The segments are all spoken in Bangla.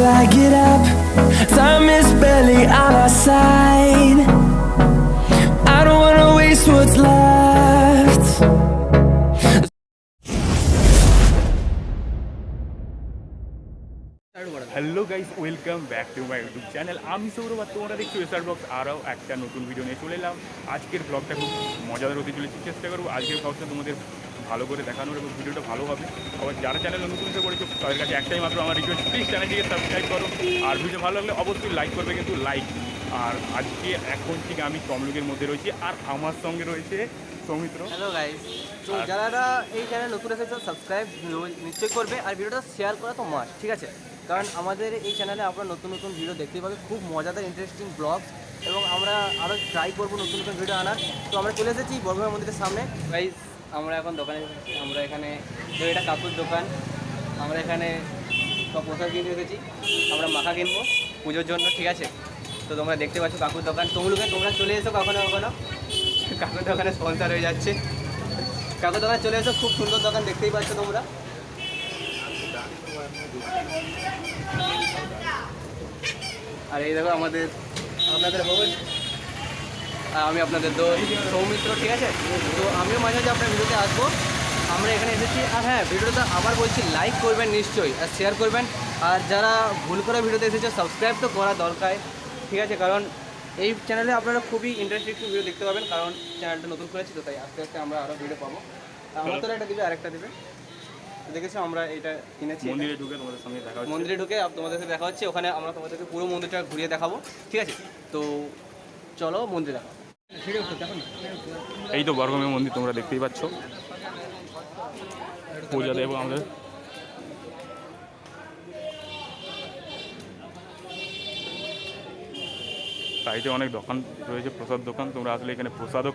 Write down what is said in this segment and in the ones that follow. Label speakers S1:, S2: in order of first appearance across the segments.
S1: I get up, time is barely on our side. I don't wanna waste what's left.
S2: Hello guys, welcome back to my YouTube channel. আমি সৌরভ আর তোমরা দেখছো এসআর ব্লগস। আরও একটা নতুন ভিডিও নিয়ে চলে এলাম। আজকের ব্লগটা খুব মজাদার হতে চলেছে, চেষ্টা করবো আজকের ব্লগটা তোমাদের ভালো করে দেখানোর এবং ভিডিওটা ভালো হবে। আবার যারা চ্যানেলে নতুন এসে পড়েছো তাদের কাছে একটাই মাত্র আমার রিকোয়েস্ট, প্লিজ চ্যানেলটিকে সাবস্ক্রাইব করো আর ভিডিও ভালো লাগলে অবশ্যই লাইক করবে, কিন্তু লাইক। আর আজকে এখন থেকে আমি তমলুকের মধ্যে রয়েছি আর আমার সঙ্গে রয়েছে সৌমিত্র।
S3: হ্যালো গাইস, তো যারা এই চ্যানেল নতুন এসেছে সাবস্ক্রাইব নিশ্চয়ই করবে আর ভিডিওটা শেয়ার করা তো মাস্ট, ঠিক আছে? কারণ আমাদের এই চ্যানেলে আপনারা নতুন নতুন ভিডিও দেখতে পাবে, খুব মজাদার ইন্টারেস্টিং ব্লগস, এবং আমরা আরও ট্রাই করবো নতুন নতুন ভিডিও আনার। তো আমরা চলে এসেছি বর্গভীমা মন্দিরের সামনে। গাইস, আমরা এখন দোকানে এসেছি। আমরা এখানে তো এটা কাকুর দোকান। আমরা এখানে সব প্রসাদ কিনতে এসেছি। আমরা মাখা কিনবো পুজোর জন্য, ঠিক আছে? তো তোমরা দেখতে পাচ্ছ কাকুর দোকান। তমলুকে তোমরা চলে এসো কখনো কখনো, কাকুর দোকানে স্পন্সার হয়ে যাচ্ছে। কাকুর দোকানে চলে এসো, খুব সুন্দর দোকান, দেখতেই পাচ্ছ তোমরা। আর এই দেখো আপনাদের ভবন, আর আমি আপনাদের সৌমিত্র, ঠিক আছে? তো আমিও মাঝে মাঝে আপনার ভিডিওতে আসবো। আমরা এখানে এসেছি। আর হ্যাঁ, ভিডিওটা আবার বলছি, লাইক করবেন নিশ্চয়ই আর শেয়ার করবেন। আর যারা ভুল করে ভিডিওতে এসেছে সাবস্ক্রাইব তো করা দরকার, ঠিক আছে? কারণ এই চ্যানেলে আপনারা খুবই ইন্টারেস্টিং ভিডিও দেখতে পাবেন, কারণ চ্যানেলটা নতুন করেছি তো, তাই আস্তে আস্তে আমরা আরও ভিডিও পাবো। আমার তো একটা দিবে, আরেকটা দিবে। দেখেছো আমরা এটা কিনেছি।
S2: মন্দিরে ঢুকে তোমাদের সঙ্গে দেখা হচ্ছে।
S3: মন্দিরে ঢুকে তোমাদের সাথে দেখা হচ্ছে। ওখানে আমরা তোমাদেরকে পুরো মন্দিরটা ঘুরিয়ে দেখাবো, ঠিক আছে? তো চলো মন্দিরে দেখাবো।
S2: এই তো বর্গভীমা মন্দির, তোমরা দেখতেই পাচ্ছ। পূজা দেবো আমাদের। সাইডে অনেক দোকান রয়েছে, প্রসাদ দোকান। তোমরা আসলে এখানে প্রসাদও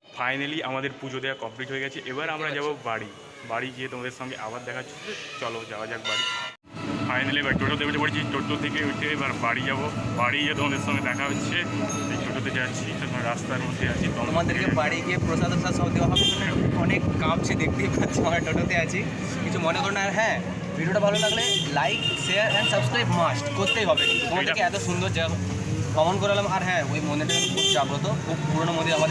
S2: ফাইনালি আমাদের পুজো দেওয়া কমপ্লিট হয়ে গেছে। এবার আমরা যাব বাড়ি গিয়ে তোমাদের সঙ্গে আবার দেখা হচ্ছে। চলো যাওয়া যাক বাড়ি। ফাইনালি এবার টোটোতে উঠে পড়েছি, টোটো থেকে উঠে এবার বাড়ি যাব। বাড়ি গিয়ে তোমাদের সঙ্গে দেখা হচ্ছে। এই টোটোতে যাচ্ছি, রাস্তার মধ্যে আছি।
S3: তোমাদেরকে বাড়ি গিয়ে প্রসাদ সব দেওয়া হবে। অনেক কাঁপছে, দেখতেই পাচ্ছি, আমরা টোটোতে আছি, কিছু মনে করো না। আর হ্যাঁ, ভিডিওটা ভালো লাগলে like share and subscribe must করতেই হবে। তোমাদেরকে এত সুন্দর ভ্রমণ করালাম। আর হ্যাঁ, ওই মন্দিরটা খুব জাগ্রত, খুব পুরোনো মন্দির আমাদের